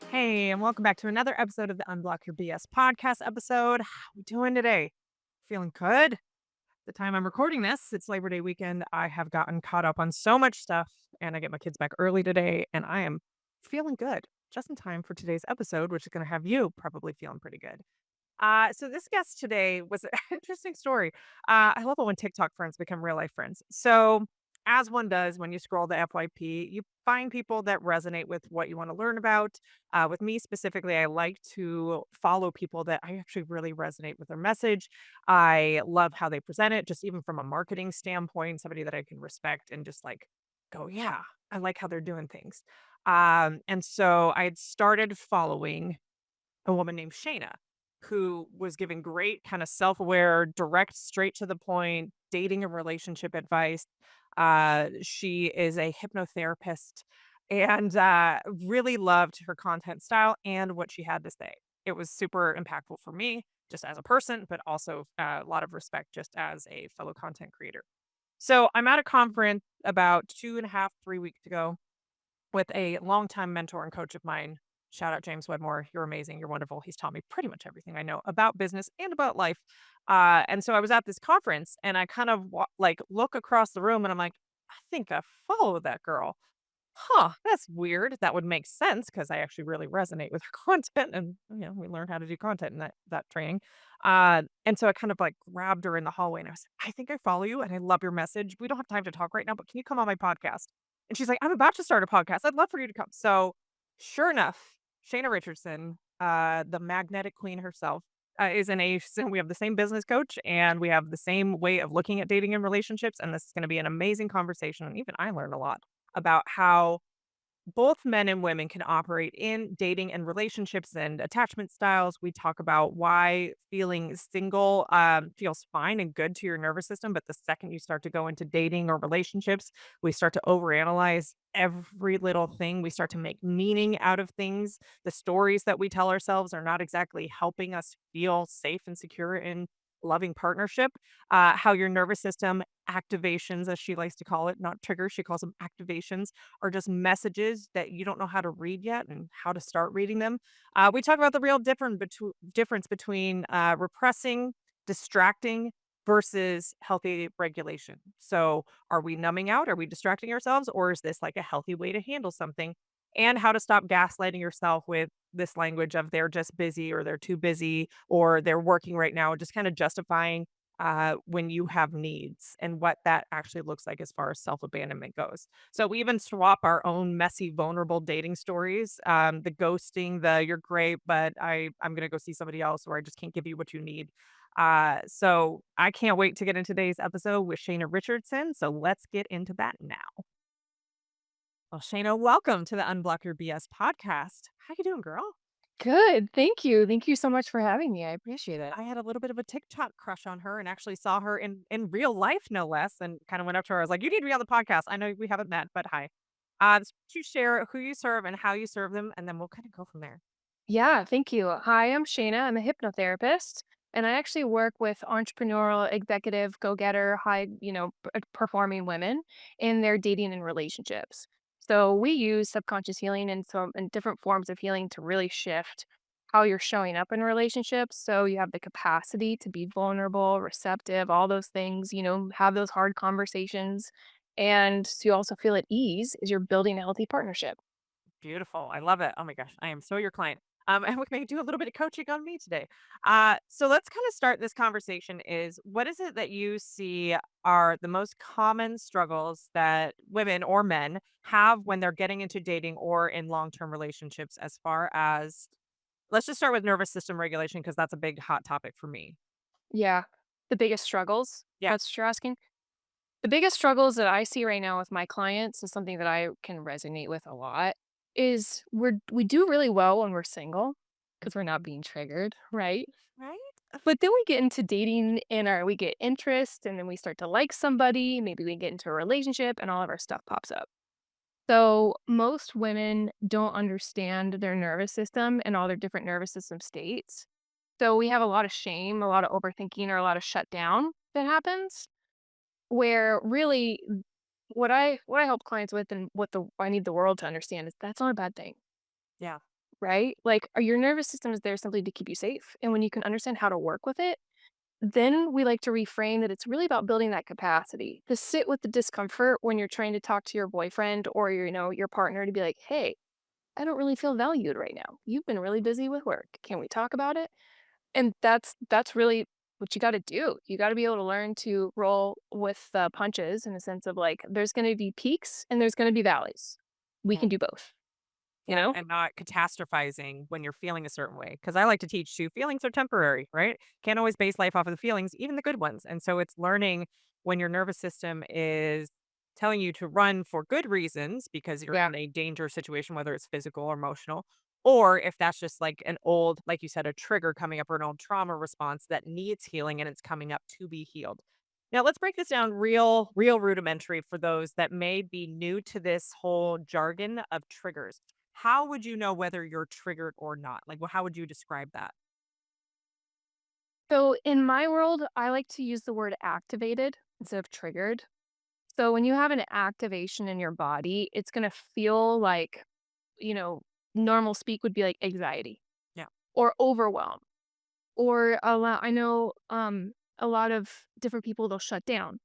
Hey, and welcome back to another episode of the Unblock Your BS podcast episode. How we doing today? Feeling good? The time I'm recording this, it's Labor Day weekend. I have gotten caught up on so much stuff, and I get my kids back early today, and I am feeling good. Just in time for today's episode, which is going to have you probably feeling pretty good. So this guest today was an interesting story. I love it when TikTok friends become real life friends. So as one does when you scroll the FYP, you find people that resonate with what you want to learn about. With me specifically, I like to follow people that I actually really resonate with their message. I love how they present it, just even from a marketing standpoint, somebody that I can respect and just like go, yeah, I like how they're doing things. And so I had started following a woman named Shaina, who was giving great kind of self-aware, direct, straight to the point, dating and relationship advice. She is a hypnotherapist and really loved her content style and what she had to say. It was super impactful for me, just as a person, but also a lot of respect just as a fellow content creator. So I'm at a conference about 2.5, 3 weeks ago with a longtime mentor and coach of mine. Shout out James Wedmore. You're amazing. You're wonderful. He's taught me pretty much everything I know about business and about life. And so I was at this conference and I kind of like look across the room and I'm like, I think I follow that girl. Huh, that's weird. That would make sense because I actually really resonate with her content and we learned how to do content in that training. And so I kind of like grabbed her in the hallway and I was like, I think I follow you and I love your message. We don't have time to talk right now, but can you come on my podcast? And she's like, I'm about to start a podcast. I'd love for you to come. So sure enough, Shayna Richardson, the magnetic queen herself, is in a so we have the same business coach and we have the same way of looking at dating and relationships. And this is going to be an amazing conversation. And even I learned a lot about how both men and women can operate in dating and relationships and attachment styles. We talk about why feeling single feels fine and good to your nervous system. But the second you start to go into dating or relationships, we start to overanalyze every little thing. We start to make meaning out of things. The stories that we tell ourselves are not exactly helping us feel safe and secure in loving partnership. How your nervous system activations, as she likes to call it, not triggers, she calls them activations, are just messages that you don't know how to read yet and how to start reading them. We talk about the real difference between repressing, distracting versus healthy regulation. So, are we numbing out? Are we distracting ourselves? Or is this like a healthy way to handle something? And how to stop gaslighting yourself with this language of they're just busy or they're too busy or they're working right now, just kind of justifying when you have needs and what that actually looks like as far as self abandonment goes. So we even swap our own messy, vulnerable dating stories. The ghosting, the you're great, but I'm gonna go see somebody else, or I just can't give you what you need. So I can't wait to get into today's episode with Shayna Richardson. So let's get into that now. Well, Shayna, welcome to the Unblock Your BS podcast. How you doing, girl? Good. Thank you. Thank you so much for having me. I appreciate it. I had a little bit of a TikTok crush on her and actually saw her in real life, no less, and kind of went up to her. I was like, "You need to be on the podcast. I know we haven't met, but hi." Just you share who you serve and how you serve them, and then we'll kind of go from there. Yeah, thank you. Hi, I'm Shaina. I'm a hypnotherapist, and I actually work with entrepreneurial, executive, go-getter, performing women in their dating and relationships. So we use subconscious healing and different forms of healing to really shift how you're showing up in relationships. So you have the capacity to be vulnerable, receptive, all those things, have those hard conversations. And so you also feel at ease as you're building a healthy partnership. Beautiful. I love it. Oh my gosh, I am so your client. And we're going to do a little bit of coaching on me today. So let's kind of start this conversation. Is what is it that you see are the most common struggles that women or men have when they're getting into dating or in long-term relationships? As far as let's just start with nervous system regulation because that's a big hot topic for me. Yeah. The biggest struggles, Yeah. that's what you're asking? The biggest struggles that I see right now with my clients is something that I can resonate with a lot is we do really well when we're single because we're not being triggered, right? Right? But then we get into dating and we get interest and then we start to like somebody, maybe we get into a relationship and all of our stuff pops up. So most women don't understand their nervous system and all their different nervous system states. So we have a lot of shame, a lot of overthinking, or a lot of shutdown that happens where really what I help clients with and what the I need the world to understand is that's not a bad thing. Yeah. right? Like, your nervous system is there simply to keep you safe. And when you can understand how to work with it, then we like to reframe that it's really about building that capacity to sit with the discomfort when you're trying to talk to your boyfriend or your partner to be like, hey, I don't really feel valued right now. You've been really busy with work. Can we talk about it? And that's really what you gotta do. You gotta be able to learn to roll with the punches in a sense of, like, there's gonna be peaks and there's gonna be valleys. We can do both, you Yeah, know? and not catastrophizing when you're feeling a certain way. Because I like to teach too, feelings are temporary, right? Can't always base life off of the feelings, even the good ones. And so it's learning when your nervous system is telling you to run for good reasons because you're Yeah. in a danger situation, whether it's physical or emotional, or if that's just like an old, like you said, a trigger coming up or an old trauma response that needs healing and it's coming up to be healed. Now let's break this down real rudimentary for those that may be new to this whole jargon of triggers. How would you know whether you're triggered or not? Like, how would you describe that? So in my world, I like to use the word activated instead of triggered. So when you have an activation in your body, it's gonna feel like, you know, normal speak would be like anxiety Yeah. or overwhelm or I know a lot of different people they'll shut down.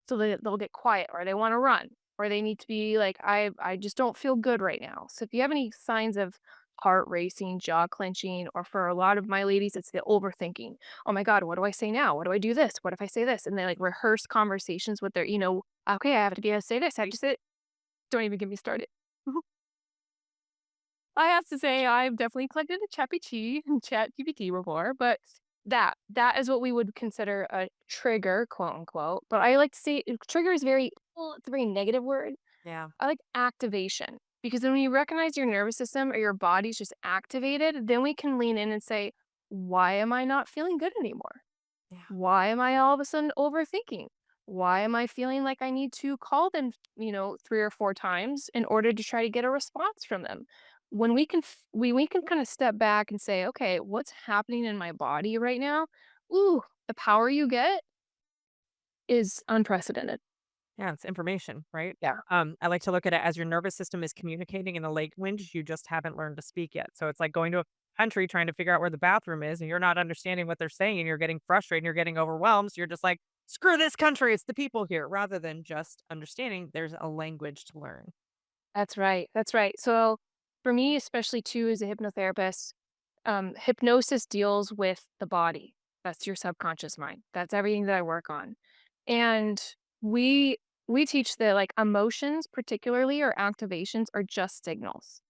So they'll get quiet or they wanna run or they need to be like, I just don't feel good right now." So if you have any signs of heart racing, jaw clenching, or for a lot of my ladies, it's the overthinking. "Oh my god, what do I say now? What do I do this? What if I say this?" And they, like, rehearse conversations with their, "Okay, I have to be able to say this. I have to say" Don't even get me started. I have to say I've definitely collected a ChatGPT before, but that is what we would consider a "trigger," quote, unquote, but I like to say trigger is very well, it's a very negative word. Yeah. I like activation, because then when you recognize your nervous system or your body's just activated, then we can lean in and say, "Why am I not feeling good anymore? Yeah. Why am I all of a sudden overthinking? Why am I feeling like I need to call them, 3 or 4 times in order to try to get a response from them?" When we can kind of step back and say, "Okay, what's happening in my body right now?" Ooh, the power you get is unprecedented. Yeah. It's information, right? Yeah. I like to look at it as your nervous system is communicating in a language you just haven't learned to speak yet. So it's like going to a country trying to figure out where the bathroom is and you're not understanding what they're saying and you're getting frustrated and you're getting overwhelmed. So you're just like, screw this country. It's the people here rather than just understanding there's a language to learn. That's right, that's right. So, for me, especially too, as a hypnotherapist, hypnosis deals with the body. That's your subconscious mind. That's everything that I work on. And we we teach that like emotions, particularly or activations, are just signals.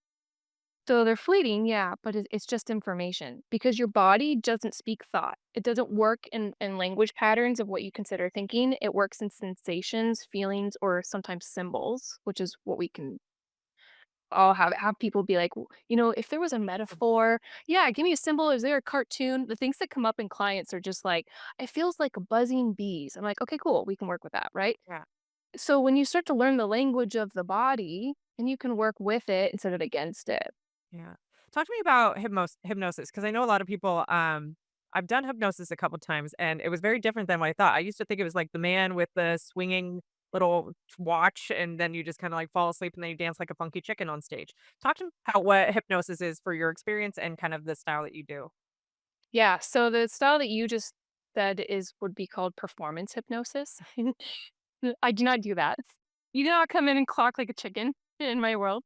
So they're fleeting, yeah, but it's just information because your body doesn't speak thought. It doesn't work in language patterns of what you consider thinking. It works in sensations, feelings, or sometimes symbols, which is what we can I'll have people be like, if there was a metaphor, yeah, give me a symbol. Is there a cartoon?" The things that come up in clients are just like, "It feels like buzzing bees." I'm like, "Okay, cool. We can work with that, right?" Yeah. So when you start to learn the language of the body, and you can work with it instead of against it. Yeah. Talk to me about hypnosis because I know a lot of people. I've done hypnosis a couple times, and it was very different than what I thought. I used to think it was like the man with the swinging little watch, and then you just kind of like fall asleep, and then you dance like a funky chicken on stage. Talk to me about what hypnosis is for your experience and kind of the style that you do. Yeah, so the style that you just said would be called performance hypnosis. I do not do that. You do not come in and clock like a chicken in my world.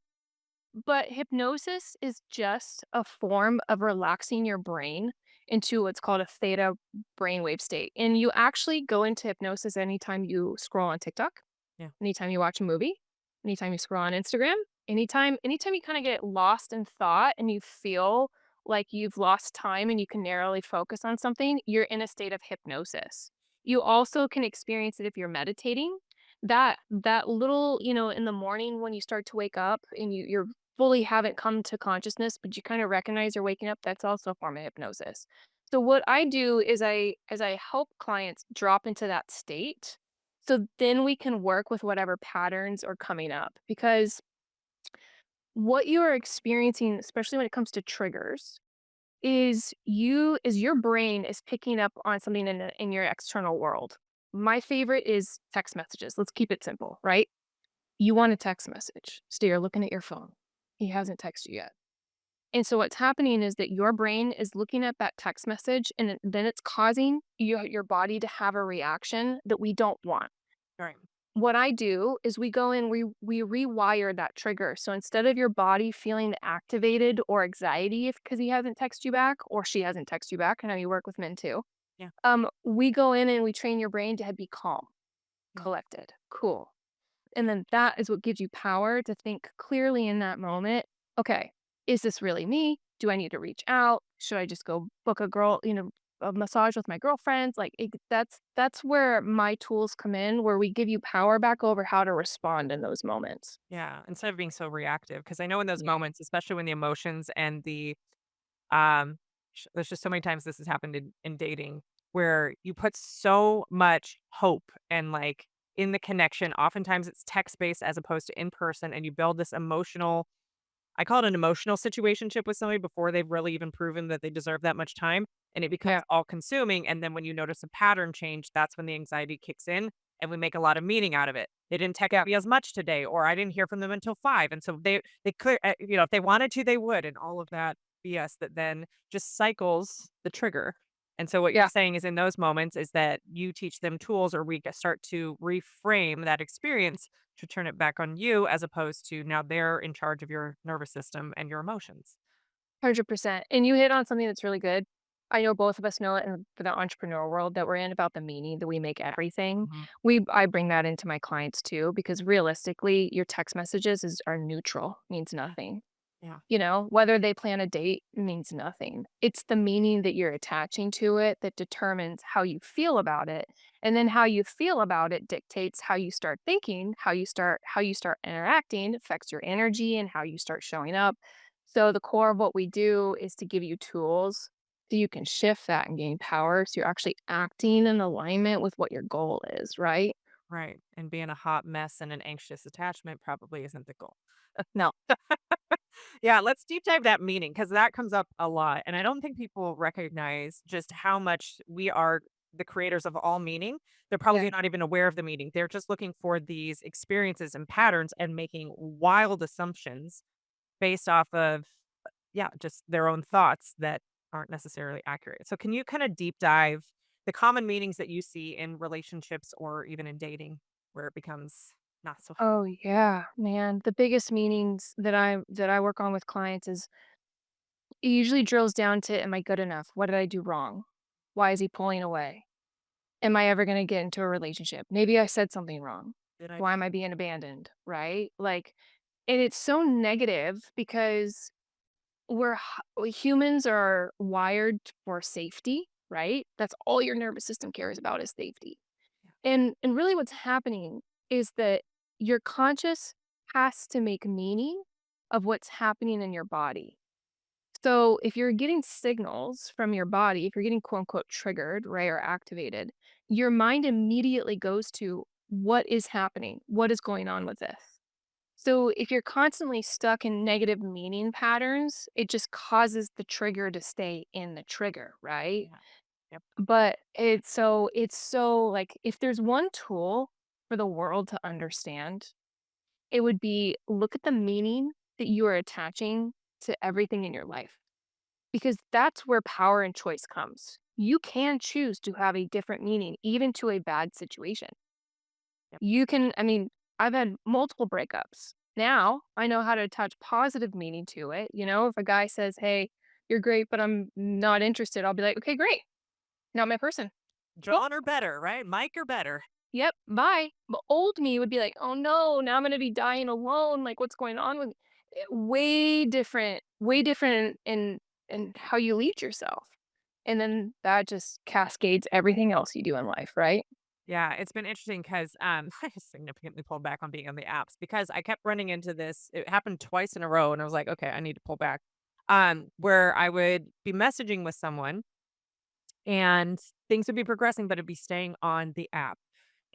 But hypnosis is just a form of relaxing your brain into what's called a theta brainwave state. And you actually go into hypnosis anytime you scroll on TikTok, Yeah. anytime you watch a movie, anytime you scroll on Instagram, anytime you kind of get lost in thought and you feel like you've lost time and you can narrowly focus on something, you're in a state of hypnosis. You also can experience it if you're meditating. That little, in the morning when you start to wake up and you're fully haven't come to consciousness, but you kind of recognize you're waking up, that's also a form of hypnosis. So what I do is I help clients drop into that state so then we can work with whatever patterns are coming up because what you are experiencing, especially when it comes to triggers, is your brain is picking up on something in your external world. My favorite is text messages. Let's keep it simple, right? You want a text message. So you're looking at your phone. He hasn't texted you yet. And so what's happening is that your brain is looking at that text message and then it's causing your body to have a reaction that we don't want. Right. What I do is we go in, we rewire that trigger. So instead of your body feeling activated or anxiety if because he hasn't texted you back or she hasn't texted you back, I know you work with men too. Yeah. We go in and we train your brain to be calm, Yeah. collected, cool. And then that is what gives you power to think clearly in that moment. Okay, is this really me? Do I need to reach out? Should I just go book a massage with my girlfriends? That's where my tools come in, where we give you power back over how to respond in those moments. Yeah. Instead of being so reactive, because I know in those Yeah. moments, especially when the emotions and um, there's just so many times this has happened in dating where you put so much hope and like in the connection. Oftentimes it's text based as opposed to in person, and you build this emotional, I call it an emotional situationship with somebody before they've really even proven that they deserve that much time, and it becomes Yeah. all consuming, and then when you notice a pattern change, that's when the anxiety kicks in, and we make a lot of meaning out of it. They didn't text Yeah. me as much today, or I didn't hear from them until 5, and so they clear if they wanted to, they would, and all of that BS that then just cycles the trigger. And so what you're Yeah. saying is in those moments is that you teach them tools, or we start to reframe that experience to turn it back on you as opposed to now they're in charge of your nervous system and your emotions. 100%. And you hit on something that's really good. I know both of us know it in for the entrepreneurial world that we're in about the meaning that we make Yeah. everything. Mhm. I bring that into my clients too, because realistically, your text messages are neutral, means Yeah. nothing. Yeah. You know, whether they plan a date means nothing. It's the meaning that you're attaching to it that determines how you feel about it. And then how you feel about it dictates how you start thinking, how you start interacting affects your energy and how you start showing up. So the core of what we do is to give you tools so you can shift that and gain power so you're actually acting in alignment with what your goal is, right? Right. And being a hot mess and an anxious attachment probably isn't the goal. No. Yeah, let's deep dive that meaning because that comes up a lot. And I don't think people recognize just how much we are the creators of all meaning. They're Yeah. probably not even aware of the meaning. They're just looking for these experiences and patterns and making wild assumptions based off of, yeah, just their own thoughts that aren't necessarily accurate. So can you kind of deep dive the common meanings that you see in relationships or even in dating where it becomes not so Oh yeah, man. The biggest meanings that I work on with clients is it usually drills down to am I good enough? What did I do wrong? Why is he pulling away? Am I ever going to get into a relationship? Maybe I said something wrong. did I Why am I being abandoned? Right? Like, and it's so negative because humans are wired for safety, right? That's all your nervous system cares about is safety. yeah, And really what's happening is that your conscious has to make meaning of what's happening in your body. So if you're getting signals from your body, if you're getting quote unquote triggered, right, or activated, your mind immediately goes to what is happening? What is going on with this? So if you're constantly stuck in negative meaning patterns, it just causes the trigger to stay in the trigger, right? yeah, yep, But it's so like if there's one tool for the world to understand, it would be look at the meaning that you are attaching to everything in your life because that's where power and choice comes. You can choose to have a different meaning even to a bad situation. yep. You can I mean, I've had multiple breakups. Now, I know how to attach positive meaning to it. You know, if a guy says, "Hey, you're great, but I'm not interested." I'll be like, "Okay, great. Not my person." Cool. John or better, right? Mike or better. Yep, bye. But old me would be like, "Oh no, now I'm gonna be dying alone. Like, what's going on with me?" Way different in how you lead yourself. And then that just cascades everything else you do in life, right? Yeah, it's been interesting because I significantly pulled back on being on the apps because I kept running into this. It happened twice in a row, and I was like, okay, I need to pull back. Where I would be messaging with someone and things would be progressing, but it'd be staying on the app.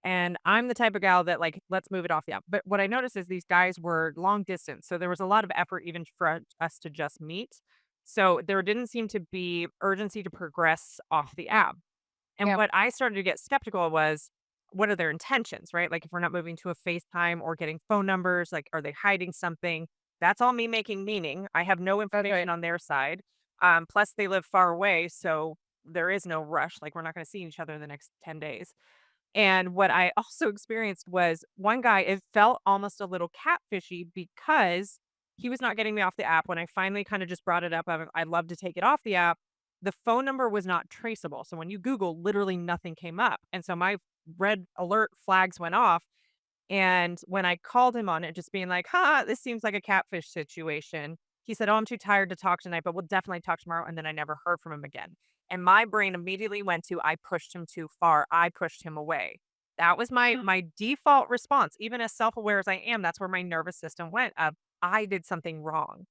And I'm the type of gal that like, let's move it off the app. But what I noticed is these guys were long distance. So there was a lot of effort even for us to just meet. So there didn't seem to be urgency to progress off the app. And Yeah. what I started to get skeptical was, what are their intentions, right? Like if we're not moving to a FaceTime or getting phone numbers, like are they hiding something? That's all me making meaning. I have no That's information right. on their side. Plus they live far away, so there is no rush. Like we're not going to see each other in the next 10 days. And what I also experienced was one guy, it felt almost a little catfishy because he was not getting me off the app. When I finally kind of just brought it up, I'd love to take it off the app. The phone number was not traceable. So when you Google, literally nothing came up. And so my red alert flags went off. And when I called him on it, just being like, this seems like a catfish situation. He said, oh, I'm too tired to talk tonight, but we'll definitely talk tomorrow. And then I never heard from him again. And my brain immediately went to, I pushed him too far. I pushed him away. That was my default response. Even as self-aware as I am, that's where my nervous system went of I did something wrong.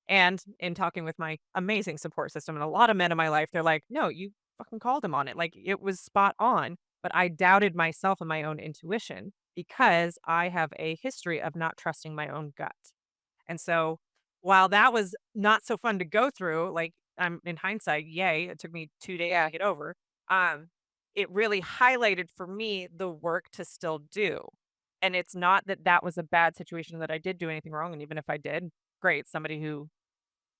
And in talking with my amazing support system and a lot of men in my life, they're like, no, you fucking called him on it. Like it was spot on. But I doubted myself and my own intuition because I have a history of not trusting my own gut. And so while that was not so fun to go through, like I'm in hindsight, yay, it took me 2 days to Yeah. get over. Um, it really highlighted for me the work to still do. And it's not that that was a bad situation that I did do anything wrong. And even if I did, great. Somebody who,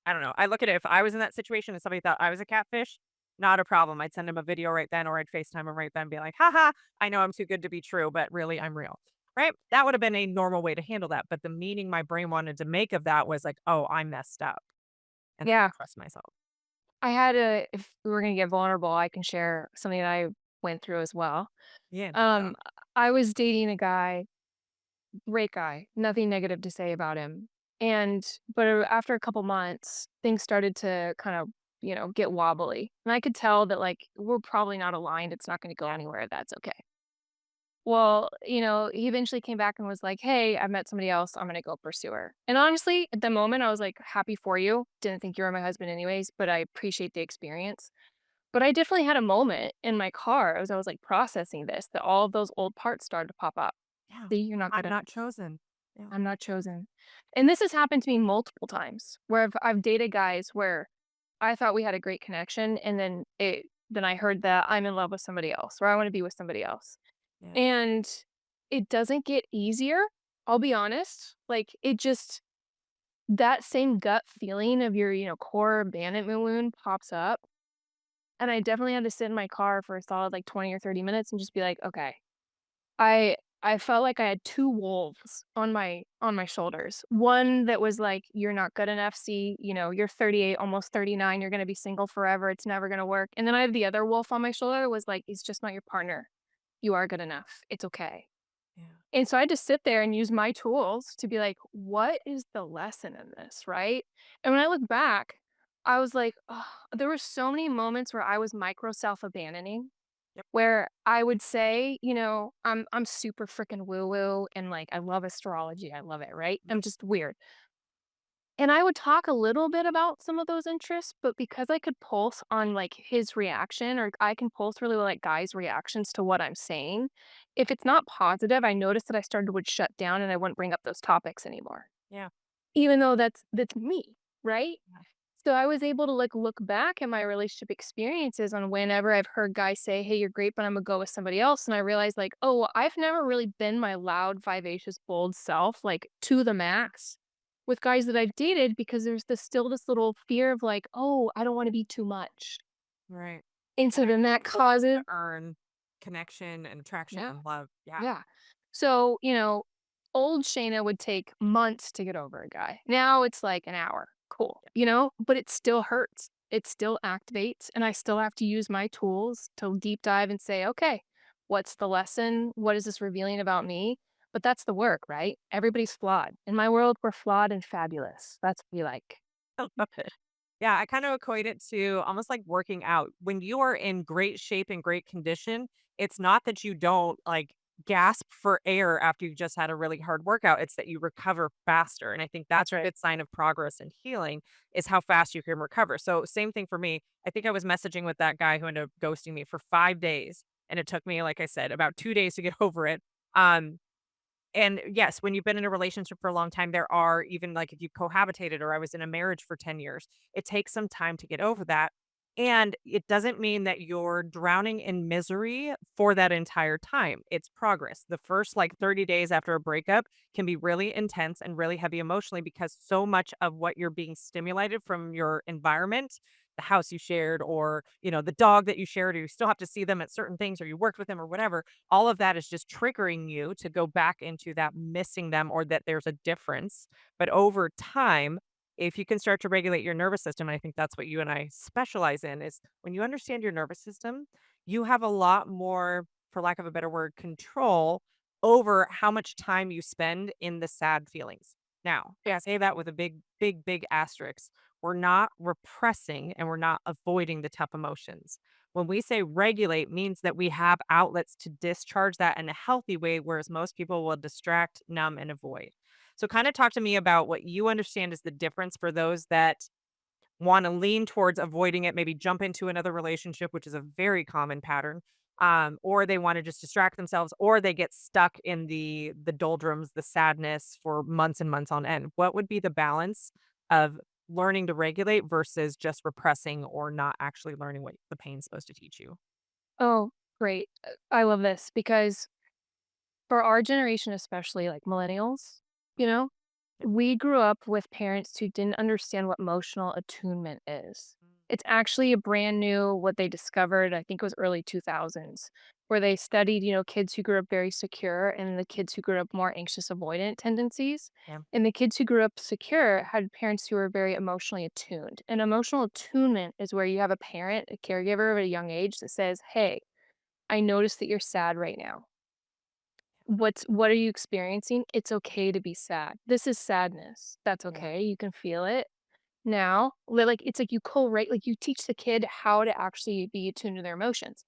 I don't know, I look at it, if I was in that situation and somebody thought I was a catfish, not a problem. I'd send him a video right then, or I'd FaceTime him right then and be like, haha, I know I'm too good to be true, but really I'm real. Right? That would have been a normal way to handle that. But the meaning my brain wanted to make of that was like, oh, I messed up and I Yeah. trust myself. I had a if we were gonna get vulnerable, I can share something that I went through as well. Yeah. Um, I was dating a guy, great guy, nothing negative to say about him. But after a couple months, things started to kind of, get wobbly. And I could tell that like we're probably not aligned. It's not gonna go Yeah. anywhere. That's okay. Well, he eventually came back and was like, "Hey, I met somebody else. I'm gonna go pursue her." And honestly, at the moment, I was like, "Happy for you. Didn't think you were my husband anyways, but I appreciate the experience." But I definitely had a moment in my car as I was like processing this that all of those old parts started to pop up. Yeah. That you're not I'm good enough. not chosen. Yeah. I'm not chosen. And this has happened to me multiple times where I've dated guys where I thought we had a great connection and then I heard that I'm in love with somebody else or I want to be with somebody else. Yeah. And it doesn't get easier, I'll be honest. Like, it just that same gut feeling of your, core abandonment wound pops up, and I definitely had to sit in my car for a solid, like, 20 or 30 minutes and just be like, "Okay." I felt like I had 2 wolves on my shoulders. One that was like, "You're not good enough. See, you're 38, almost 39. You're gonna be single forever. It's never gonna work." And then I have the other wolf on my shoulder was like, "He's just not your partner. You are good enough. It's okay." Yeah. And so I just sit there and use my tools to be like, what is the lesson in this? Right. And when I look back, I was like, oh, there were so many moments where I was micro self abandoning, Yep. where I would say, I'm super freaking woo woo and like I love astrology. I love it. Right. Yep. I'm just weird. And I would talk a little bit about some of those interests, but because I could pulse on, like, his reaction or I can pulse really well, like, guys' reactions to what I'm saying, if it's not positive, I noticed that I started would shut down and I wouldn't bring up those topics anymore, Yeah. even though that's me, right? Yeah. So I was able to, like, look back at my relationship experiences on whenever I've heard guys say, "Hey, you're great, but Imma go with somebody else," and I realized, like, "Oh, well, I've never really been my loud, vivacious, bold self, like, to the max with guys that I've dated because there's this little fear of, like, oh, I don't wanna be too much." Right. And so then that causes To earn connection and attraction yeah. and love. Yeah. Yeah. So, old Shayna would take months to get over a guy. Now it's like an hour. Cool. But it still hurts. It still activates. And I still have to use my tools to deep dive and say, okay, what's the lesson? What is this revealing about me? But that's the work, right? Everybody's flawed. In my world, we're flawed and fabulous. That's what we like. I love it. Yeah, I kind of equate it to almost like working out. When you are in great shape and great condition, it's not that you don't like gasp for air after you've just had a really hard workout. It's that you recover faster. And I think that's That's a right. good sign of progress and healing is how fast you can recover. So same thing for me. I think I was messaging with that guy who ended up ghosting me for 5 days. And it took me, like I said, about 2 days to get over it. Um, and yes, when you've been in a relationship for a long time, there are even like if you cohabitated or I was in a marriage for 10 years, it takes some time to get over that. And it doesn't mean that you're drowning in misery for that entire time. It's progress. The first like 30 days after a breakup can be really intense and really heavy emotionally because so much of what you're being stimulated from your environment, the house you shared or, the dog that you shared, or you still have to see them at certain things or you worked with them or whatever, all of that is just triggering you to go back into that missing them or that there's a difference. But over time, if you can start to regulate your nervous system, and I think that's what you and I specialize in, is when you understand your nervous system, you have a lot more, for lack of a better word, control over how much time you spend in the sad feelings. Now, I Yeah. say that with a big, big, big asterisk. We're not repressing and we're not avoiding the tough emotions. When we say regulate means that we have outlets to discharge that in a healthy way, whereas most people will distract, numb, and avoid. So kind of talk to me about what you understand is the difference for those that want to lean towards avoiding it, maybe jump into another relationship, which is a very common pattern. Or they want to just distract themselves, or they get stuck in the doldrums, the sadness for months and months on end. What would be the balance of learning to regulate versus just repressing or not actually learning what the pain's supposed to teach you? Oh, great. I love this because for our generation, especially like millennials, you know, Yep. we grew up with parents who didn't understand what emotional attunement is. Mm. It's actually a brand new what they discovered, I think it was early 2000s, where they studied, kids who grew up very secure and the kids who grew up more anxious avoidant tendencies. Yeah. And the kids who grew up secure had parents who were very emotionally attuned. And emotional attunement is where you have a parent, a caregiver at a young age that says, "Hey, I notice that you're sad right now. What are you experiencing? It's okay to be sad. This is sadness. That's Yeah. okay. You can feel it. Now, like it's like you co-rate, like you teach the kid how to actually be attuned to their emotions.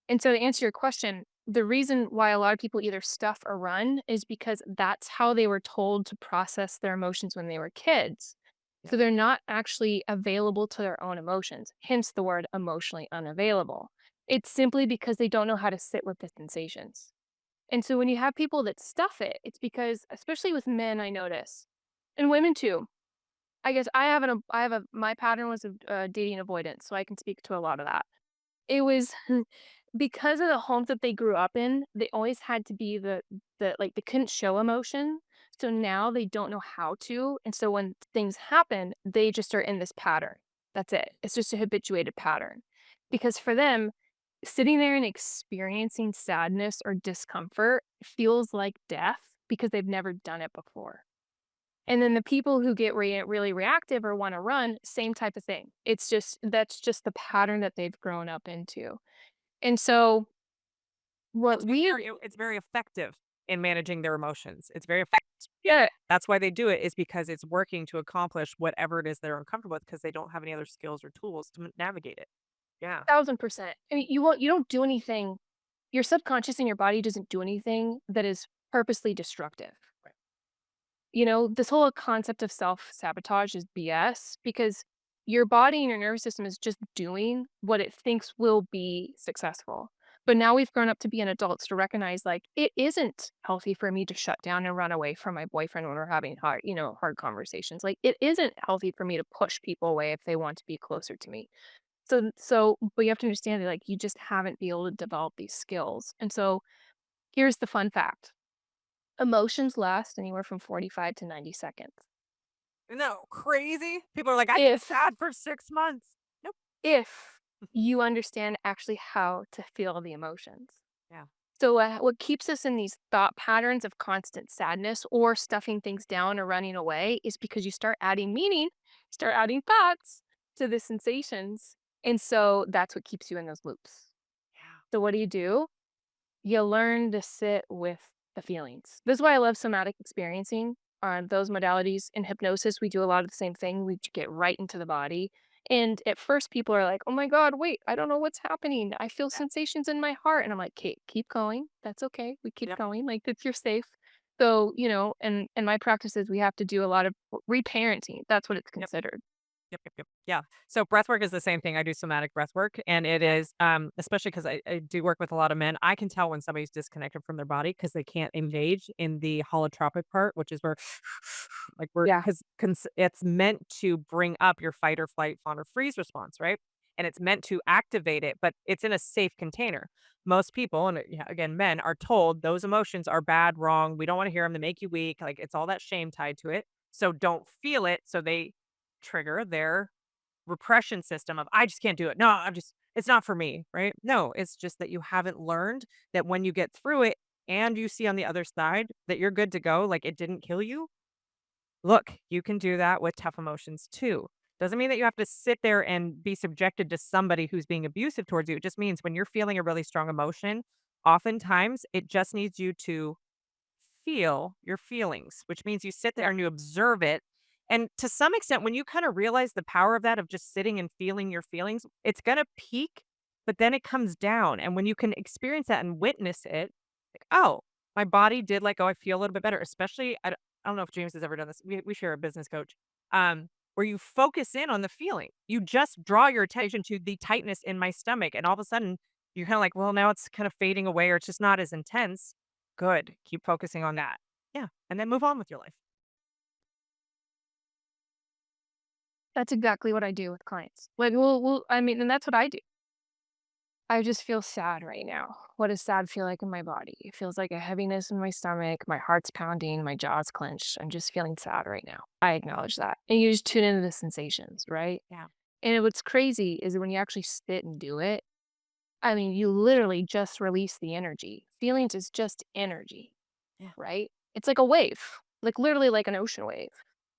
And so to answer your question, the reason why a lot of people either stuff or run is because that's how they were told to process their emotions when they were kids. Yep. So they're not actually available to their own emotions, hence the word emotionally unavailable. It's simply because they don't know how to sit with the sensations. And so when you have people that stuff it, it's because, especially with men, I notice, and women too. I guess I have a my pattern was of dating avoidance, so I can speak to a lot of that. It was because of the homes that they grew up in, they always had to be the like they couldn't show emotion. So now they don't know how to. And so when things happen, they just are in this pattern. That's it. It's just a habituated pattern. Because for them, sitting there and experiencing sadness or discomfort feels like death because they've never done it before. And then the people who get really reactive or want to run, same type of thing. It's just that's just the pattern that they've grown up into. And so And what to be we fair, it's very effective in managing their emotions. It's very effective. yeah, That's why they do it is because it's working to accomplish whatever it is they're uncomfortable with because they don't have any other skills or tools to navigate it. Yeah. 1000%. I mean, you don't do anything. Your subconscious and your body doesn't do anything that is purposely destructive. Right. This whole concept of self-sabotage is BS because your body and your nervous system is just doing what it thinks will be successful. But now we've grown up to be an adults to recognize like it isn't healthy for me to shut down and run away from my boyfriend when we're having hard conversations. Like it isn't healthy for me to push people away if they want to be closer to me. But you have to understand that like you just haven't been able to develop these skills. And so here's the fun fact. Emotions last anywhere from 45 to 90 seconds. No, crazy? People are like, "I've been If sad for 6 months." Nope. if you understand actually how to feel the emotions. Yeah. So, what keeps us in these thought patterns of constant sadness or stuffing things down or running away is because you start adding meaning, start adding thoughts to the sensations. And so that's what keeps you in those loops. Yeah. So, what do? You learn to sit with the feelings. This is why I love somatic experiencing on those modalities. In hypnosis, we do a lot of the same thing. We get right into the body. And at first, people are like, oh my God, wait, I don't know what's happening. I feel Yeah. sensations in my heart. And I'm like, Kate, keep going. That's okay. We keep Yep. going. Like, you're safe. So, and my practices, we have to do a lot of reparenting. That's what it's Yep. considered. Yep. Yeah. So breathwork is the same thing. I do somatic breathwork, and it is, especially because I do work with a lot of men. I can tell when somebody's disconnected from their body because they can't engage in the holotropic part, which is where, like, we're Yeah. because it's meant to bring up your fight or flight, fawn or freeze response, right? and it's meant to activate it, but it's in a safe container. Most people, and yeah, again, men are told those emotions are bad, wrong. We don't want to hear them. They make you weak. Like it's all that shame tied to it. So don't feel it. So they trigger their repression system of I just can't do it. No, it's not for me, right? No, it's just that you haven't learned that when you get through it and you see on the other side that you're good to go, like it didn't kill you. Look, you can do that with tough emotions too. Doesn't mean that you have to sit there and be subjected to somebody who's being abusive towards you. It just means when you're feeling a really strong emotion, oftentimes it just needs you to feel your feelings, which means you sit there and you observe it. And to some extent, when you kind of realize the power of that, of just sitting and feeling your feelings, it's going to peak, but then it comes down. And when you can experience that and witness it, like, oh, my body did like, oh, I feel a little bit better. Especially, I don't know if James has ever done this. We share a business coach where you focus in on the feeling. You just draw your attention to the tightness in my stomach. And all of a sudden, you're kind of like, well, now it's kind of fading away or it's just not as intense. Good. Keep focusing on that. Yeah, and then move on with your life. That's exactly what I do with clients. Like, well, I mean, and that's what I do. I just feel sad right now. What does sad feel like in my body? It feels like a heaviness in my stomach. My heart's pounding. My jaw's clenched. I'm just feeling sad right now. I acknowledge that. And you just tune into the sensations, right? Yeah, And what's crazy is when you actually sit and do it, I mean, you literally just release the energy. Feelings is just energy, yeah, right? It's like a wave, like literally like an ocean wave.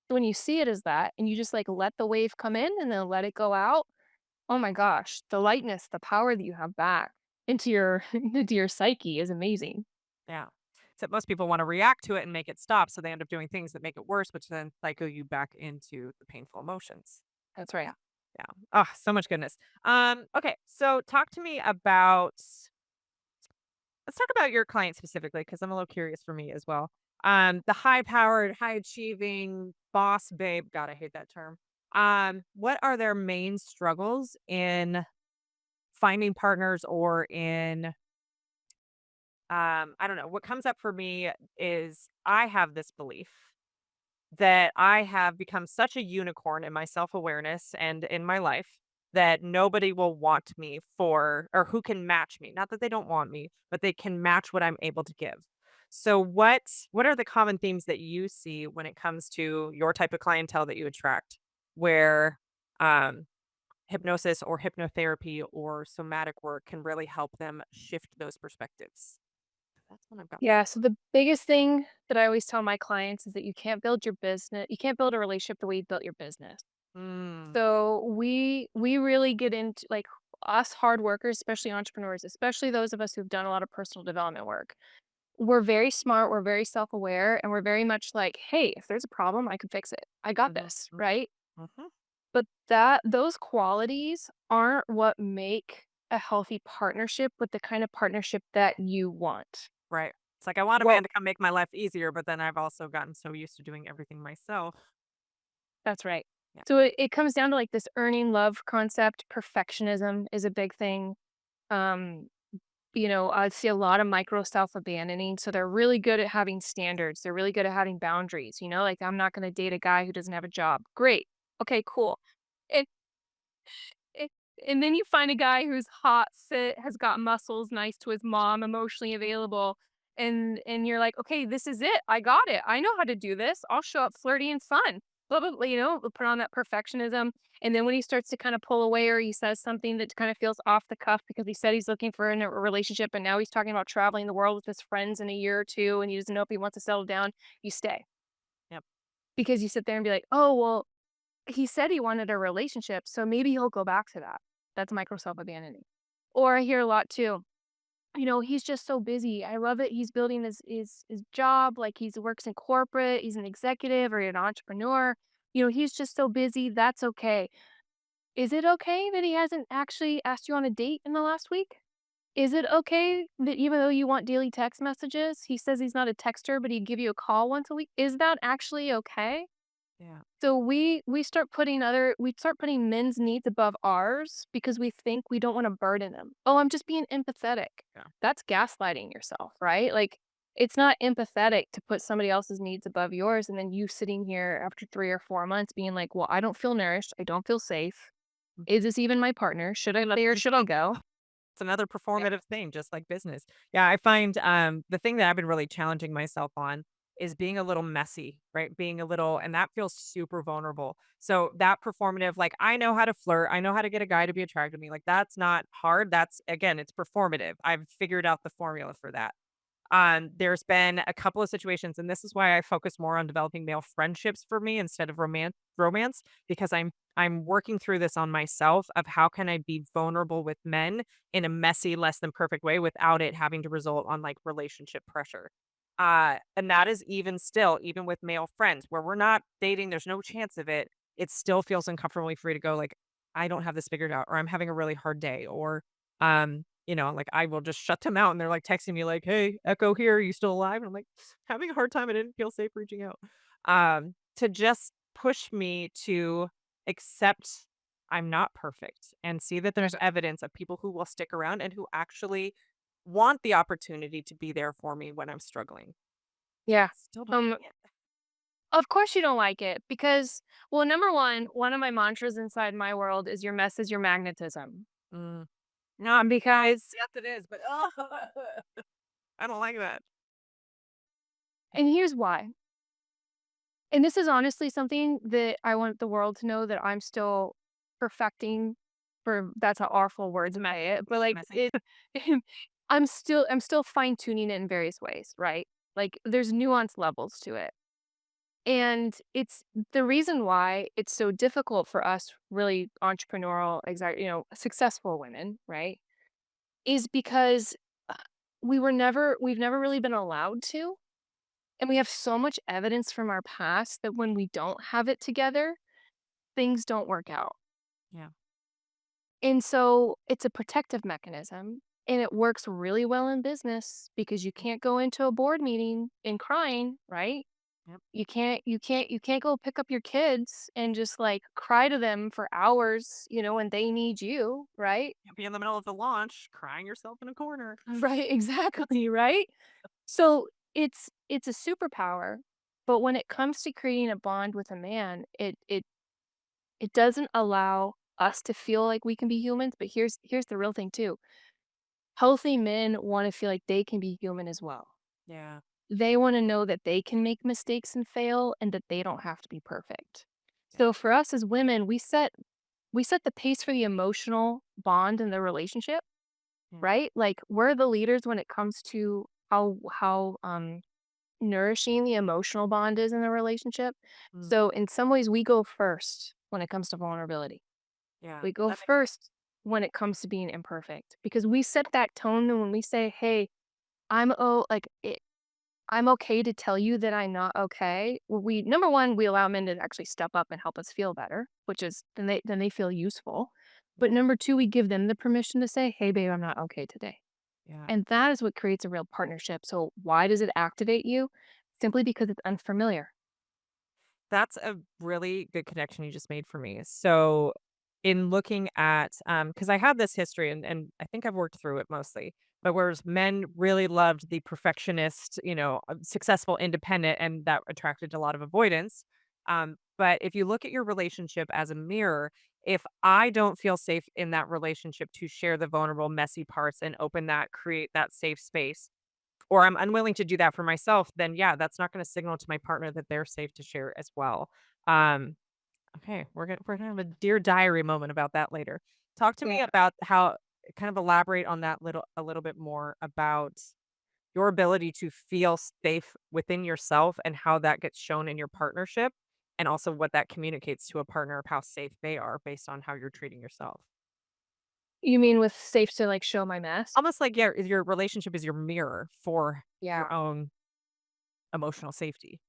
So when you see it as that and you just like let the wave come in and then let it go out, oh my gosh, the lightness, the power that you have back into your into your psyche is amazing. yeah. Except most people wanna react to it and make it stop, so they end up doing things that make it worse, which then cycle you back into the painful emotions. That's right. Yeah, yeah. Oh, so much goodness. Okay, so talk to me about let's talk about your client specifically because 'cause I'm a little curious for me as well. The high-powered, high-achieving boss babe, god, I hate that term. What are their main struggles in finding partners or in I don't know, what comes up for me is I have this belief that I have become such a unicorn in my self-awareness and in my life that nobody will want me for or who can match me. Not that they don't want me, but they can match what I'm able to give. So what are the common themes that you see when it comes to your type of clientele that you attract where um hypnosis or hypnotherapy or somatic work can really help them shift those perspectives? That's what I've got. Yeah, so the biggest thing that I always tell my clients is that you can't build a relationship the way you built your business. Mm, So we really get into like us hard workers, especially entrepreneurs, especially those of us who've done a lot of personal development work. We're very smart, we're very self-aware, and we're very much like, "Hey, if there's a problem, I can fix it. I got mhm, this," mm, right? mhm. But that those qualities aren't what make a healthy partnership with the kind of partnership that you want. Right. It's like I want a man Well, to come make my life easier, but then I've also gotten so used to doing everything myself. that's right. Yeah. So it comes down to like this earning love concept. Perfectionism is a big thing. Um, I see a lot of micro self-abandoning, so they're really good at having standards, they're really good at having boundaries, like, "I'm not gonna date a guy who doesn't have a job." Great. Okay, cool. And and and then you find a guy who's hot, fit, has got muscles, nice to his mom, emotionally available, and you're like, "Okay, this is it. I got it. I know how to do this. I'll show up flirty and fun." Blah, blah, blah, put on that perfectionism, and then when he starts to kinda pull away or he says something that kinda feels off the cuff because he said he's looking for a relationship, and now he's talking about traveling the world with his friends in a year or 2, and he doesn't know if he wants to settle down, you stay. Yep. Because you sit there and be like, "Oh, well, he said he wanted a relationship, so maybe he'll go back to that." That's micro self-abandoning. Or I hear a lot too, "He's just so busy. I love it. He's building his job, like, he's works in corporate, he's an executive or an entrepreneur. He's just so busy. That's okay." Is it okay that he hasn't actually asked you on a date in the last week? Is it okay that even though you want daily text messages, he says he's not a texter, but he'd give you a call once a week? Is that actually okay? Yeah. So we start putting men's needs above ours because we think we don't wanna burden them. "Oh, I'm just being empathetic." Yeah. That's gaslighting yourself, right? Like, it's not empathetic to put somebody else's needs above yours and then you sitting here after 3 or 4 months being like, "Well, I don't feel nourished, I don't feel safe." Is this even my partner? Should I stay or should I go? It's another Yeah. performative thing, just like business. Yeah, I find, the thing that I've been really challenging myself on is being a little messy, right? Being a little and that feels super vulnerable. So that performative, like, I know how to flirt, I know how to get a guy to be attracted to me, like, that's not hard, that's again, it's performative. I've figured out the formula for that. There's been a couple of situations, and this is why I focus more on developing male friendships for me instead of romance, because I'm working through this on myself of how can I be vulnerable with men in a messy, less than perfect way without it having to result on like relationship pressure. And that is even still, even with male friends where we're not dating, there's no chance of it. It still feels uncomfortably free to go like, I don't have this figured out, or I'm having a really hard day, or like, I will just shut them out, and they're, like, texting me like, "Hey, Echo here, you still alive?" And I'm like, having a hard time, I didn't feel safe reaching out. To just push me to accept I'm not perfect and see that there's evidence of people who will stick around and who actually want the opportunity to be there for me when I'm struggling. Yeah. Still don't Um, like it. of course you don't like it because, well, number one of my mantras inside my world is your mess is your magnetism. Mm. No, Because, yes, it is, but, I don't like that. and here's why. And this is honestly something that I want the world to know that I'm still perfecting for that's an awful word to say it, but like Messy. it I'm still fine tuning it in various ways, right? Like there's nuance levels to it. And it's the reason why it's so difficult for us really entrepreneurial, successful women, right? Is because uh, we've never really been allowed to. And we have so much evidence from our past that when we don't have it together, things don't work out. Yeah. And so it's a protective mechanism and it works really well in business because you can't go into a board meeting and crying, right? Yep. You can't go pick up your kids and just like cry to them for hours, when they need you, right? You'll be in the middle of the launch, crying yourself in a corner. Right, exactly, right? So it's a superpower, but when it comes to creating a bond with a man, it doesn't allow us to feel like we can be humans, but here's the real thing too. Healthy men wanna feel like they can be human as well. Yeah. They wanna know that they can make mistakes and fail and that they don't have to be perfect. Yeah. So for us as women, we set the pace for the emotional bond in the relationship, Yeah. right? Like, we're the leaders when it comes to how nourishing the emotional bond is in a relationship. Mm. So in some ways, we go first when it comes to vulnerability. Yeah. We go That makes first when it comes to being imperfect because we set that tone when we say, "Hey, I'm okay to tell you that I'm not okay." Well, we number one, we allow men to actually step up and help us feel better, which is then they feel useful. But number two, we give them the permission to say, "Hey, babe, I'm not okay today." yeah. And that is what creates a real partnership. So why does it activate you? Simply because it's unfamiliar. That's a really good connection you just made for me. So, in looking at, because I have this history and I think I've worked through it mostly, but whereas men really loved the perfectionist, successful, independent, and that attracted a lot of avoidance. But if you look at your relationship as a mirror, if I don't feel safe in that relationship to share the vulnerable, messy parts and open that, create that safe space, or I'm unwilling to do that for myself, then yeah, that's not gonna signal to my partner that they're safe to share as well. Um, okay, we're gonna have a dear diary moment about that later. Talk to me Yeah. about how kind of elaborate on that a little bit more about your ability to feel safe within yourself and how that gets shown in your partnership, and also what that communicates to a partner of how safe they are based on how you're treating yourself. You mean with safe to like show my mess? Almost like, yeah, your relationship is your mirror for Yeah. your own emotional safety.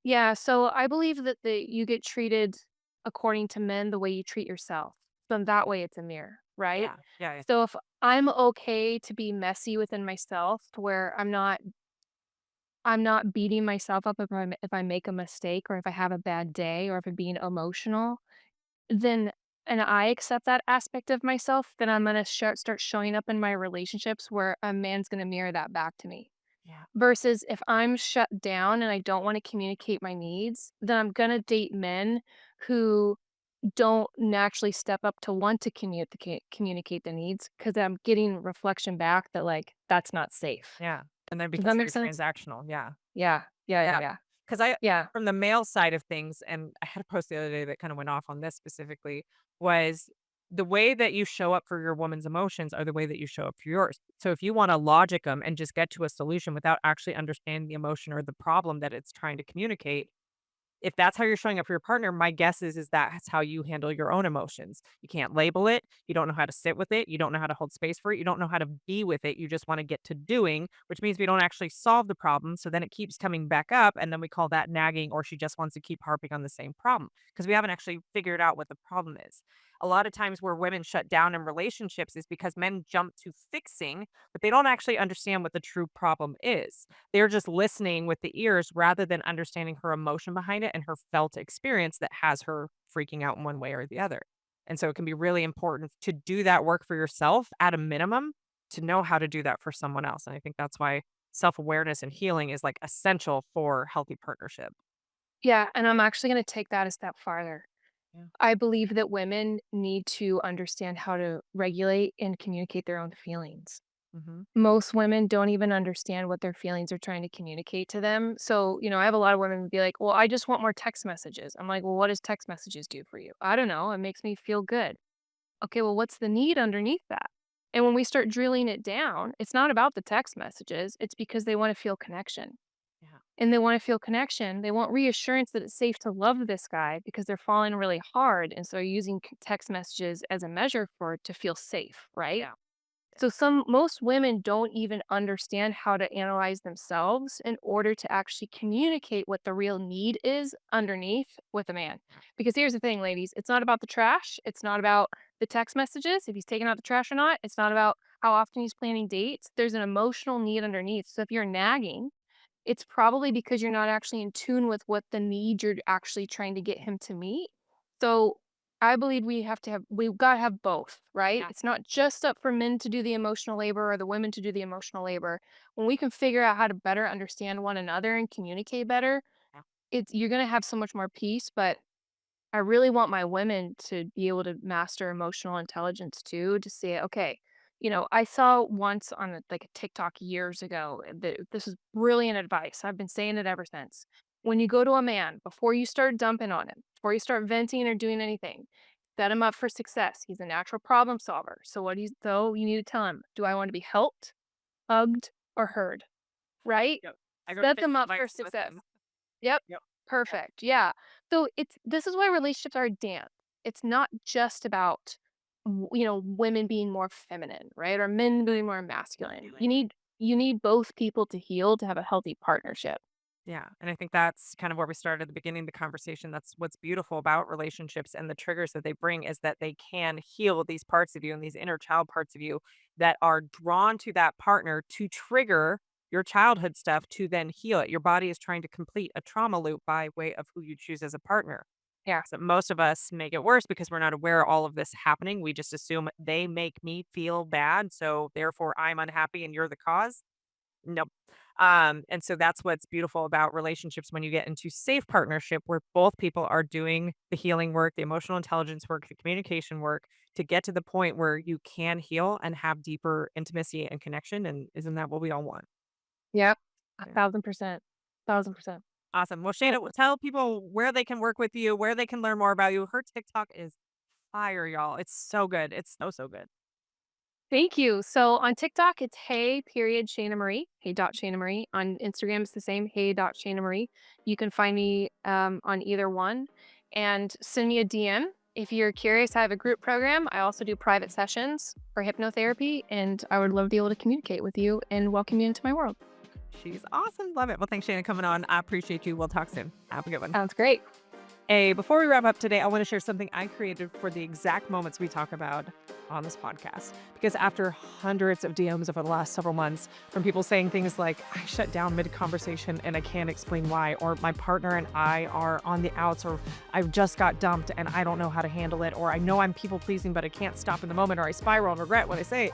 Yeah, so I believe that you get treated according to men the way you treat yourself. So in that way it's a mirror, right? Yeah, yeah, yeah. So if I'm okay to be messy within myself to where I'm not beating myself up if I make a mistake or if I have a bad day or if I'm being emotional, then and I accept that aspect of myself, then I'm gonna start showing up in my relationships where a man's gonna mirror that back to me. Yeah. Versus if I'm shut down and I don't wanna communicate my needs, then I'm gonna date men who don't naturally step up to want to communicate their needs because I'm getting reflection back that like that's not safe. Yeah. And then it Does becomes that make very sense? transactional. Yeah. Yeah. Yeah. Yeah. Yeah. Yeah. Because I, Yeah. from the male side of things, and I had a post the other day that kind of went off on this specifically, was the way that you show up for your woman's emotions are the way that you show up for yours. So if you want to logic them and just get to a solution without actually understanding the emotion or the problem that it's trying to communicate, if that's how you're showing up for your partner, my guess is that's how you handle your own emotions. You can't label it. You don't know how to sit with it. You don't know how to hold space for it. You don't know how to be with it. You just want to get to doing, which means we don't actually solve the problem. So then it keeps coming back up. And then we call that nagging, or she just wants to keep harping on the same problem because we haven't actually figured out what the problem is. A lot of times where women shut down in relationships is because men jump to fixing, but they don't actually understand what the true problem is. They're just listening with the ears rather than understanding her emotion behind it and her felt experience that has her freaking out in one way or the other. And so it can be really important to do that work for yourself at a minimum to know how to do that for someone else. And I think that's why self-awareness and healing is like essential for healthy partnership. Yeah. And I'm actually going to take that a step farther. Yeah. I believe that women need to understand how to regulate and communicate their own feelings. Hmm. Most women don't even understand what their feelings are trying to communicate to them. So, I have a lot of women be like, "Well, I just want more text messages." I'm like, "Well, what does text messages do for you?" "I don't know. It makes me feel good." Okay, well, what's the need underneath that? And when we start drilling it down, it's not about the text messages. It's because they want to feel connection. Yeah. And they want to feel connection. They want reassurance that it's safe to love this guy because they're falling really hard. And so using text messages as a measure for to feel safe, right? Yeah. So most women don't even understand how to analyze themselves in order to actually communicate what the real need is underneath with a man. Because here's the thing, ladies, it's not about the trash. It's not about the text messages, if he's taking out the trash or not. It's not about how often he's planning dates. There's an emotional need underneath. So if you're nagging, it's probably because you're not actually in tune with what the need you're actually trying to get him to meet. So I believe we've got to have both, right? Yeah. It's not just up for men to do the emotional labor or the women to do the emotional labor. When we can figure out how to better understand one another and communicate better, Yeah. it's you're going to have so much more peace, but I really want my women to be able to master emotional intelligence too, to say, okay, I saw once on like a TikTok years ago that this is brilliant advice. I've been saying it ever since. When you go to a man, before you start dumping on him, before you start venting or doing anything, set him up for success. He's a natural problem solver. So you need to tell him, do I want to be helped, hugged, or heard? Right? Yep. I go to Set fix them up for advice with success. him. Yep. Yep. Yeah. Perfect. Yeah. So this is why relationships are a dance. It's not just about women being more feminine, right? Or men being more masculine. You need both people to heal to have a healthy partnership. Yeah, and I think that's kind of where we started at the beginning of the conversation. That's what's beautiful about relationships and the triggers that they bring is that they can heal these parts of you and these inner child parts of you that are drawn to that partner to trigger your childhood stuff to then heal it. Your body is trying to complete a trauma loop by way of who you choose as a partner. Yeah. So most of us make it worse because we're not aware of all of this happening. We just assume they make me feel bad, so therefore I'm unhappy and you're the cause. Nope. And so that's what's beautiful about relationships when you get into safe partnership where both people are doing the healing work, the emotional intelligence work, the communication work to get to the point where you can heal and have deeper intimacy and connection. And isn't that what we all want? Yep. A Yeah. 1000%. 1000%. Awesome. Well, Shana, tell people where they can work with you, where they can learn more about you. Her TikTok is fire, y'all. It's so good. It's so, so good. Thank you. So on TikTok, it's hey period Shana Marie. Hey dot Shana Marie. On Instagram, it's the same. Hey dot Shana Marie. You can find me on either one, and send me a DM if you're curious. I have a group program. I also do private sessions for hypnotherapy, and I would love to be able to communicate with you and welcome you into my world. She's awesome. Love it. Well, thanks, Shana, coming on. I appreciate you. We'll talk soon. Have a good one. Sounds great. Hey, before we wrap up today, I want to share something I created for the exact moments we talk about on this podcast. Because after hundreds of DMs over the last several months from people saying things like, I shut down mid conversation and I can't explain why, or my partner and I are on the outs, or I've just got dumped and I don't know how to handle it, or I know I'm people pleasing, but I can't stop in the moment, or I spiral and regret what I say,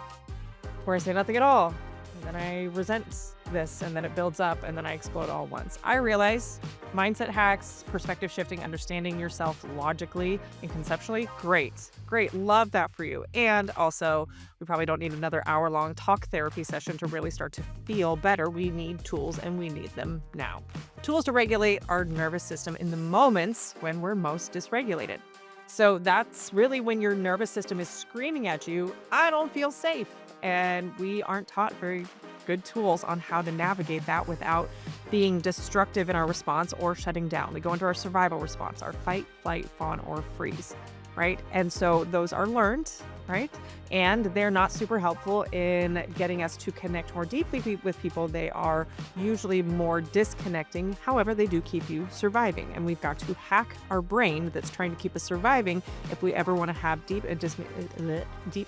or I say nothing at all. And then I resent this, and then it builds up, and then I explode all at once. I realize mindset hacks, perspective shifting, understanding yourself logically and conceptually, great. Great. Love that for you. And also, we probably don't need another hour-long talk therapy session to really start to feel better. We need tools, and we need them now. Tools to regulate our nervous system in the moments when we're most dysregulated. So that's really when your nervous system is screaming at you, I don't feel safe. And we aren't taught very good tools on how to navigate that without being destructive in our response or shutting down. We go into our survival response, our fight, flight, fawn, or freeze, right? And so those are learned, right? And they're not super helpful in getting us to connect more deeply with people. They are usually more disconnecting. However, they do keep you surviving. And we've got to hack our brain that's trying to keep us surviving if we ever want to have deep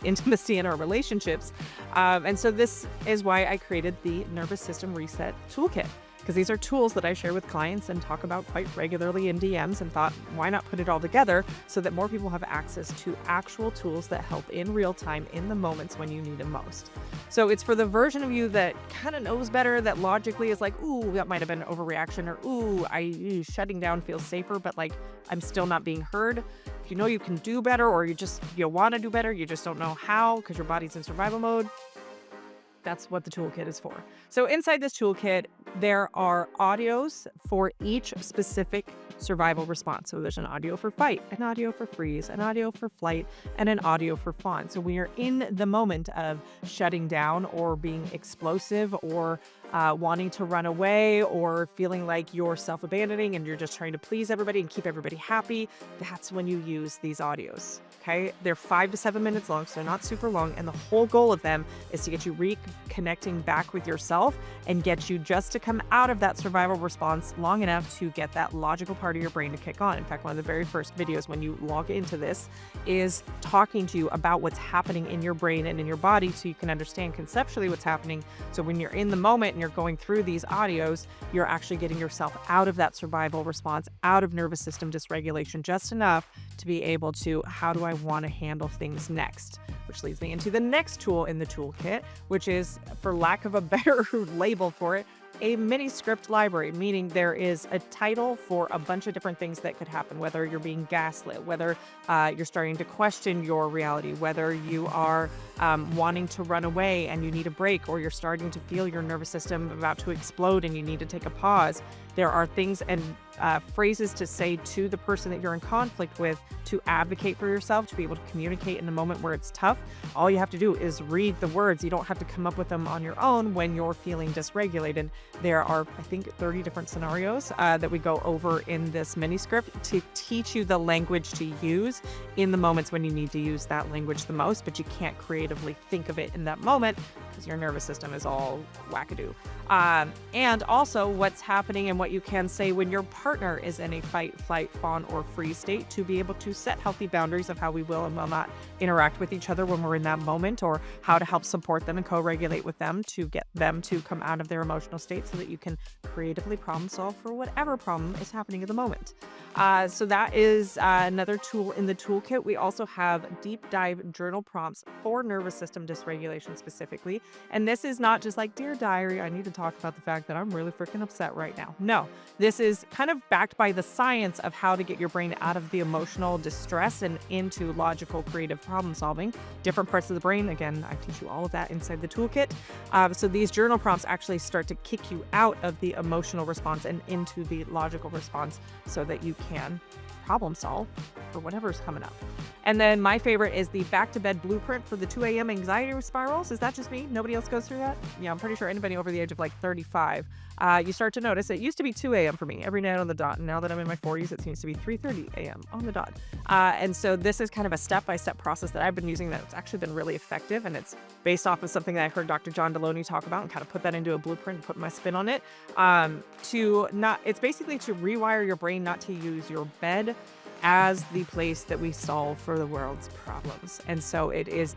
intimacy in our relationships. And so this is why I created the Nervous System Reset Toolkit, because these are tools that I share with clients and talk about quite regularly in DMs, and thought, why not put it all together so that more people have access to actual tools that help in real time in the moments when you need them most. So it's for the version of you that kind of knows better, that logically is like, ooh, that might have been an overreaction, or ooh, shutting down feels safer, but like I'm still not being heard. If you know you can do better, or you want to do better, you just don't know how because your body's in survival mode, that's what the toolkit is for. So inside this toolkit, there are audios for each specific survival response. So there's an audio for fight, an audio for freeze, an audio for flight, and an audio for fawn. So when you're in the moment of shutting down or being explosive or wanting to run away or feeling like you're self-abandoning and you're just trying to please everybody and keep everybody happy, that's when you use these audios. Okay, they're 5 to 7 minutes long, so they're not super long. And the whole goal of them is to get you reconnecting back with yourself and get you just to come out of that survival response long enough to get that logical part of your brain to kick on. In fact, one of the very first videos when you log into this is talking to you about what's happening in your brain and in your body so you can understand conceptually what's happening. So when you're in the moment and you're going through these audios, you're actually getting yourself out of that survival response, out of nervous system dysregulation just enough to be able to, how do I want to handle things next? Which leads me into the next tool in the toolkit, which is, for lack of a better label for it, a mini script library, meaning there is a title for a bunch of different things that could happen, whether you're being gaslit, whether you're starting to question your reality, whether you are wanting to run away and you need a break, or you're starting to feel your nervous system about to explode and you need to take a pause. There are things and phrases to say to the person that you're in conflict with to advocate for yourself, to be able to communicate in a moment where it's tough. All you have to do is read the words. You don't have to come up with them on your own when you're feeling dysregulated. There are, I think, 30 different scenarios that we go over in this mini script to teach you the language to use in the moments when you need to use that language the most, but you can't creatively think of it in that moment because your nervous system is all wackadoo. And also what's happening and what you can say when your partner is in a fight, flight, fawn, or freeze state, to be able to set healthy boundaries of how we will and will not interact with each other when we're in that moment, or how to help support them and co-regulate with them to get them to come out of their emotional state so that you can creatively problem solve for whatever problem is happening at the moment. So that is another tool in the toolkit. We also have deep dive journal prompts for nervous system dysregulation specifically. And this is not just like, dear diary, I need to talk about the fact that I'm really freaking upset right now. No, this is kind of backed by the science of how to get your brain out of the emotional distress and into logical, creative problem solving. Different parts of the brain. Again, I teach you all of that inside the toolkit. So these journal prompts actually start to kick you out of the emotional response and into the logical response so that you can problem solve for whatever's coming up. And then my favorite is the back to bed blueprint for the 2 a.m. anxiety spirals. Is that just me? Nobody else goes through that? Yeah, I'm pretty sure anybody over the age of like 35, you start to notice it used to be 2 a.m. for me every night on the dot. And now that I'm in my 40s, it seems to be 3:30 a.m. on the dot. And so this is kind of a step-by-step process that I've been using that's actually been really effective. And it's based off of something that I heard Dr. John Deloney talk about, and kind of put that into a blueprint and put my spin on it. It's basically to rewire your brain not to use your bed as the place that we solve for the world's problems. And so it is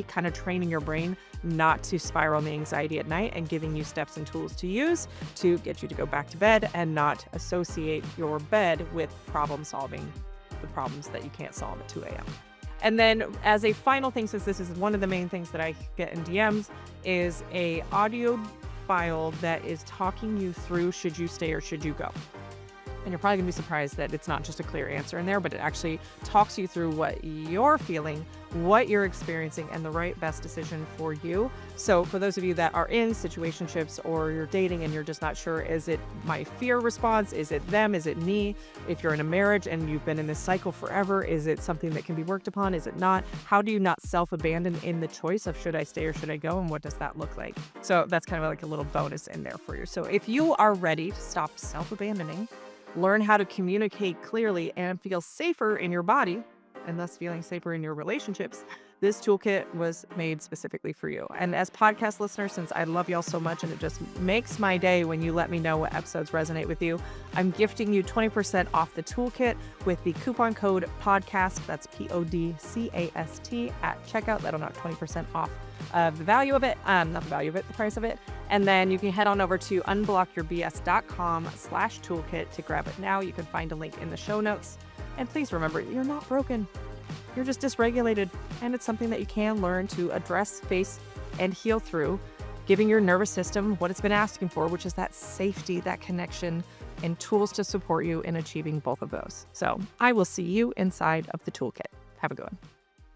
kind of training your brain not to spiral in the anxiety at night, and giving you steps and tools to use to get you to go back to bed and not associate your bed with problem solving the problems that you can't solve at 2 a.m. And then as a final thing, since this is one of the main things that I get in DMs, is a audio file that is talking you through should you stay or should you go. And you're probably gonna be surprised that it's not just a clear answer in there, but it actually talks you through what you're feeling, what you're experiencing, and the right best decision for you. So for those of you that are in situationships or you're dating and you're just not sure, is it my fear response? Is it them? Is it me? If you're in a marriage and you've been in this cycle forever, is it something that can be worked upon? Is it not? How do you not self-abandon in the choice of should I stay or should I go? And what does that look like? So that's kind of like a little bonus in there for you. So if you are ready to stop self-abandoning, learn how to communicate clearly and feel safer in your body, and thus feeling safer in your relationships, this toolkit was made specifically for you. And as podcast listeners, since I love y'all so much and it just makes my day when you let me know what episodes resonate with you, I'm gifting you 20% off the toolkit with the coupon code podcast. That's PODCAST at checkout. That'll knock 20% off of the value of it, not the value of it, the price of it. And then you can head on over to unblockyourbs.com/toolkit to grab it now. You can find a link in the show notes. And please remember, you're not broken. You're just dysregulated. And it's something that you can learn to address, face, and heal through, giving your nervous system what it's been asking for, which is that safety, that connection, and tools to support you in achieving both of those. So I will see you inside of the toolkit. Have a good one.